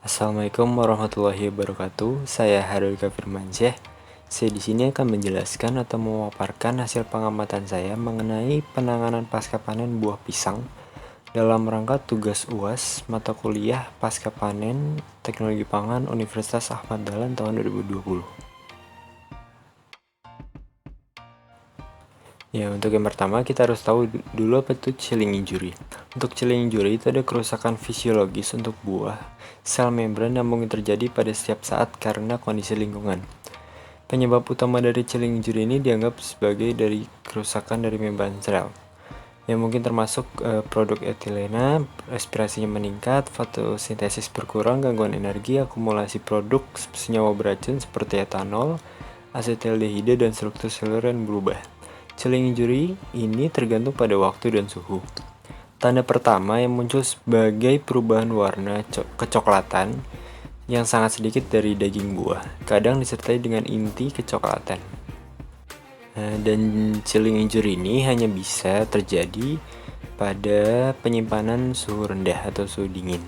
Assalamualaikum warahmatullahi wabarakatuh. Saya Harul Firmansyah. Saya di sini akan menjelaskan atau memaparkan hasil pengamatan saya mengenai penanganan pasca panen buah pisang dalam rangka tugas UAS mata kuliah pasca panen Teknologi Pangan Universitas Ahmad Dahlan tahun 2020. Ya, untuk yang pertama kita harus tahu dulu apa itu chilling injury. Untuk chilling injury itu ada kerusakan fisiologis untuk buah sel membran yang mungkin terjadi pada setiap saat karena kondisi lingkungan. Penyebab utama dari chilling injury ini dianggap sebagai dari kerusakan dari membran sel, yang mungkin termasuk produk etilena, respirasinya meningkat, fotosintesis berkurang, gangguan energi, akumulasi produk senyawa beracun seperti etanol, asetaldehida, dan struktur seluler yang berubah. Chilling injury ini tergantung pada waktu dan suhu. Tanda pertama yang muncul sebagai perubahan warna kecoklatan yang sangat sedikit dari daging buah, kadang disertai dengan inti kecoklatan. Dan chilling injury ini hanya bisa terjadi pada penyimpanan suhu rendah atau suhu dingin.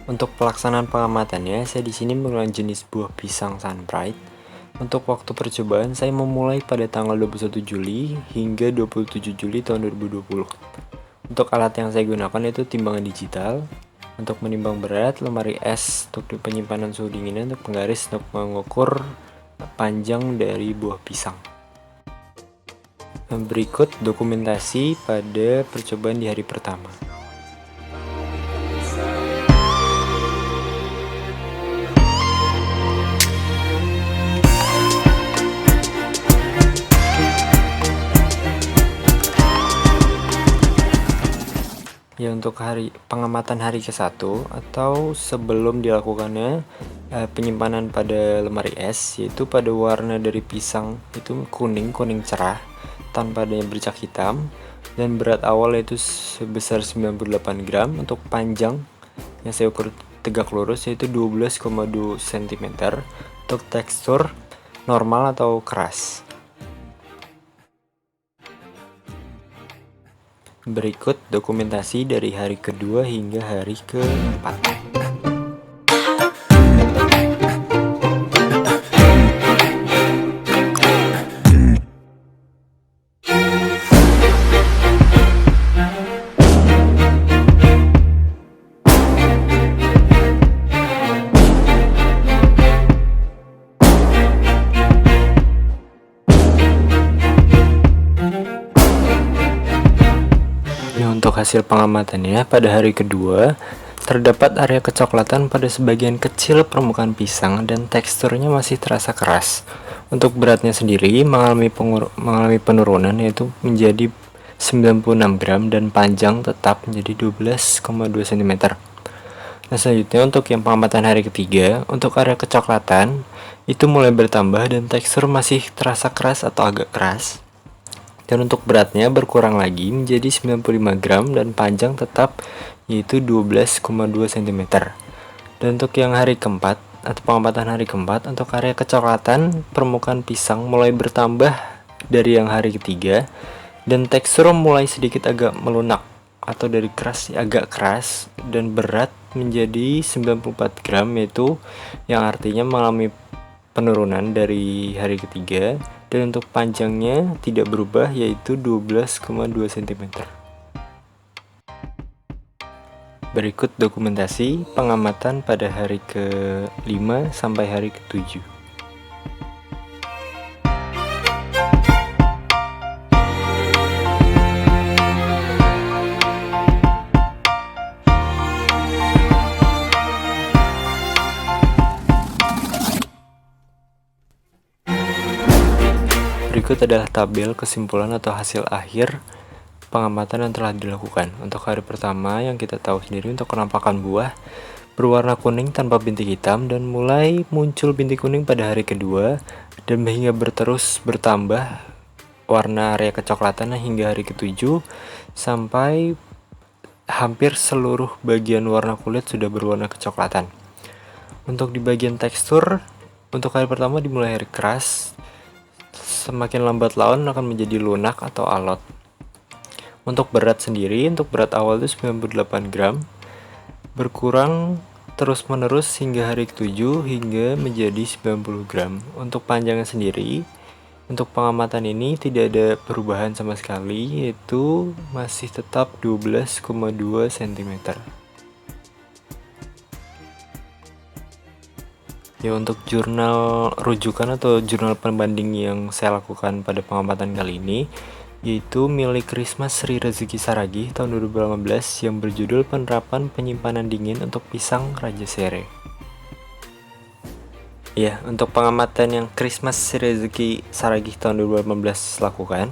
Untuk pelaksanaan pengamatannya, saya di sini menggunakan jenis buah pisang Sunbright. Untuk waktu percobaan, saya memulai pada tanggal 21 Juli hingga 27 Juli tahun 2020. Untuk alat yang saya gunakan itu timbangan digital untuk menimbang berat, lemari es untuk penyimpanan suhu dinginnya, untuk penggaris untuk mengukur panjang dari buah pisang. Berikut dokumentasi pada percobaan di hari pertama. Ya, untuk pengamatan hari ke-1 atau sebelum dilakukannya penyimpanan pada lemari es, yaitu pada warna dari pisang itu kuning cerah tanpa adanya bercak hitam, dan berat awal yaitu sebesar 98 gram. Untuk panjang yang saya ukur tegak lurus yaitu 12,2 cm. Untuk tekstur normal atau keras. Berikut dokumentasi dari hari kedua hingga hari keempat. Untuk hasil pengamatannya, pada hari kedua terdapat area kecoklatan pada sebagian kecil permukaan pisang dan teksturnya masih terasa keras. Untuk beratnya sendiri mengalami penurunan yaitu menjadi 96 gram dan panjang tetap menjadi 12,2 cm. Nah, selanjutnya untuk yang pengamatan hari ketiga, untuk area kecoklatan itu mulai bertambah dan tekstur masih terasa keras atau agak keras. Dan untuk beratnya berkurang lagi menjadi 95 gram dan panjang tetap yaitu 12,2 cm. Dan untuk yang hari keempat atau pengamatan hari keempat, untuk area kecoklatan permukaan pisang mulai bertambah dari yang hari ketiga dan tekstur mulai sedikit agak melunak atau dari keras agak keras, dan berat menjadi 94 gram yaitu yang artinya mengalami penurunan dari hari ketiga. Dan untuk panjangnya tidak berubah yaitu 12,2 cm. Berikut dokumentasi pengamatan pada hari ke-5 sampai hari ke-7. Berikut adalah tabel kesimpulan atau hasil akhir pengamatan yang telah dilakukan. Untuk hari pertama yang kita tahu sendiri, untuk penampakan buah berwarna kuning tanpa bintik hitam dan mulai muncul bintik kuning pada hari kedua dan hingga terus bertambah warna area kecoklatan hingga hari ke-7 sampai hampir seluruh bagian warna kulit sudah berwarna kecoklatan. Untuk di bagian tekstur, untuk hari pertama dimulai hari keras, semakin lambat laun akan menjadi lunak atau alot. Untuk berat sendiri, untuk berat awal itu 98 gram berkurang terus-menerus hingga hari ke-7 hingga menjadi 90 gram. Untuk panjangnya sendiri, untuk pengamatan ini tidak ada perubahan sama sekali, yaitu masih tetap 12,2 cm. Ya, untuk jurnal rujukan atau jurnal pembanding yang saya lakukan pada pengamatan kali ini yaitu milik Risma Sri Rezeki Saragih tahun 2018 yang berjudul Penerapan Penyimpanan Dingin untuk Pisang Raja Sere. Ya, untuk pengamatan yang Risma Sri Rezeki Saragih tahun 2018 lakukan,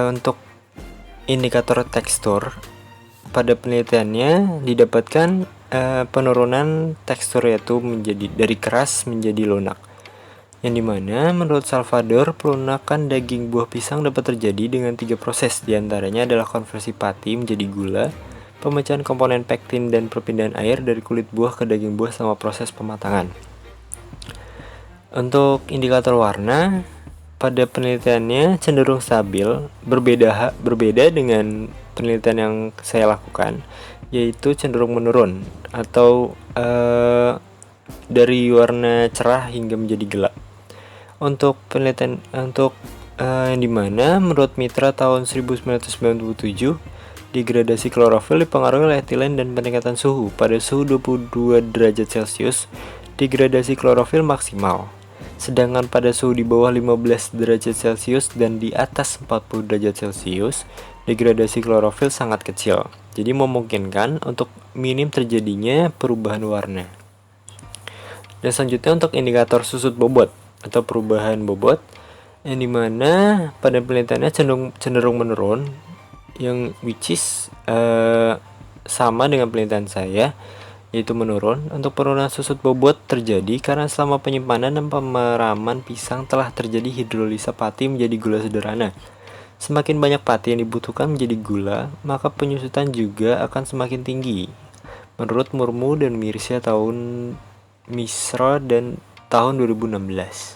untuk indikator tekstur pada penelitiannya didapatkan penurunan tekstur yaitu menjadi dari keras menjadi lunak. Yang dimana menurut Salvador, pelunakan daging buah pisang dapat terjadi dengan 3 proses, diantaranya adalah konversi pati menjadi gula, pemecahan komponen pektin, dan perpindahan air dari kulit buah ke daging buah selama proses pematangan. Untuk indikator warna, pada penelitiannya cenderung stabil, berbeda dengan penelitian yang saya lakukan, yaitu cenderung menurun atau dari warna cerah hingga menjadi gelap. Untuk penelitian yang dimana menurut Mitra tahun 1997, degradasi klorofil dipengaruhi oleh etilen dan peningkatan suhu. Pada suhu 22 derajat Celcius, degradasi klorofil maksimal. Sedangkan pada suhu di bawah 15 derajat Celcius dan di atas 40 derajat Celcius, degradasi klorofil sangat kecil. Jadi memungkinkan untuk minim terjadinya perubahan warna. Dan selanjutnya untuk indikator susut bobot atau perubahan bobot, yang dimana pada penelitiannya cenderung menurun, yang which is sama dengan penelitian saya, yaitu menurun. Untuk penurunan susut bobot terjadi karena selama penyimpanan dan pemeraman pisang telah terjadi hidrolisa pati menjadi gula sederhana. Semakin banyak pati yang dibutuhkan menjadi gula, maka penyusutan juga akan semakin tinggi. Menurut Murmu dan Mirsya Misra dan tahun 2016.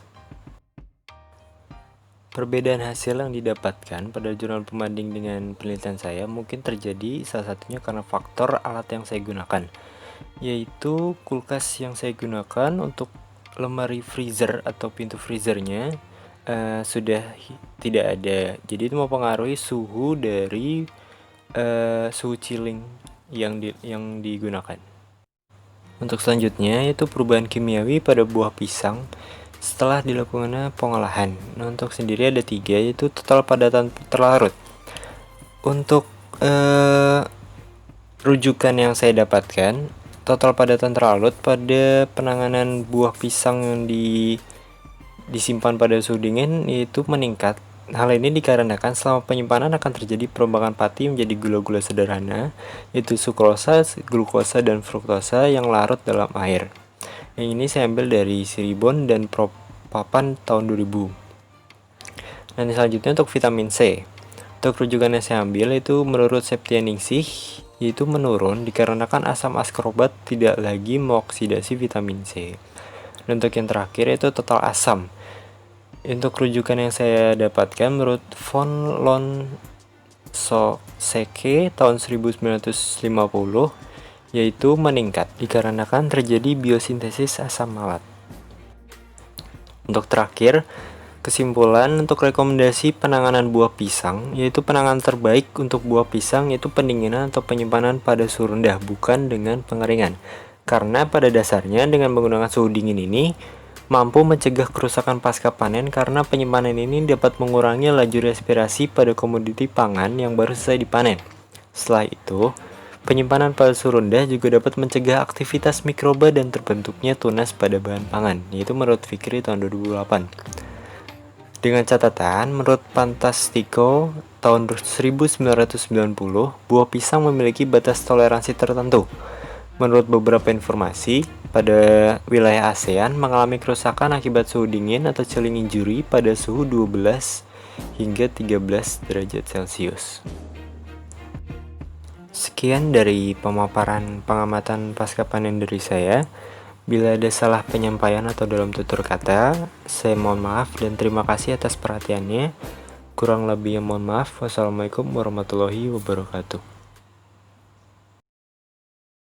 Perbedaan hasil yang didapatkan pada jurnal pembanding dengan penelitian saya mungkin terjadi salah satunya karena faktor alat yang saya gunakan, yaitu kulkas yang saya gunakan untuk lemari freezer atau pintu freezernya sudah tidak ada. Jadi itu mempengaruhi suhu dari suhu chilling yang digunakan. Untuk selanjutnya yaitu perubahan kimiawi pada buah pisang setelah dilakukannya pengolahan. Nah, untuk sendiri ada 3, yaitu total padatan terlarut. Untuk rujukan yang saya dapatkan, total padatan terlarut pada penanganan buah pisang yang disimpan pada suhu dingin itu meningkat. Hal ini dikarenakan selama penyimpanan akan terjadi perombakan pati menjadi gula-gula sederhana, yaitu sukrosa, glukosa, dan fruktosa yang larut dalam air. Yang ini saya ambil dari Siribon dan Papan tahun 2000. Dan selanjutnya untuk vitamin C. Untuk rujukan yang saya ambil itu menurut Septianingsih, yaitu menurun dikarenakan asam askorbat tidak lagi mengoksidasi vitamin C. Dan untuk yang terakhir itu total asam. Untuk rujukan yang saya dapatkan menurut von Lonsoseke tahun 1950, yaitu meningkat dikarenakan terjadi biosintesis asam malat. Untuk terakhir, kesimpulan untuk rekomendasi penanganan buah pisang, yaitu penanganan terbaik untuk buah pisang yaitu pendinginan atau penyimpanan pada suhu rendah, bukan dengan pengeringan. Karena pada dasarnya dengan menggunakan suhu dingin ini mampu mencegah kerusakan pasca panen karena penyimpanan ini dapat mengurangi laju respirasi pada komoditi pangan yang baru selesai dipanen. Setelah itu, penyimpanan pada suhu rendah juga dapat mencegah aktivitas mikroba dan terbentuknya tunas pada bahan pangan, yaitu menurut Fikri tahun 2008. Dengan catatan, menurut Fantastico tahun 1990, buah pisang memiliki batas toleransi tertentu. Menurut beberapa informasi, pada wilayah ASEAN mengalami kerusakan akibat suhu dingin atau chilling injury pada suhu 12 hingga 13 derajat Celcius. Sekian dari pemaparan pengamatan pasca panen dari saya. Bila ada salah penyampaian atau dalam tutur kata, saya mohon maaf dan terima kasih atas perhatiannya. Kurang lebihnya mohon maaf. Wassalamualaikum warahmatullahi wabarakatuh.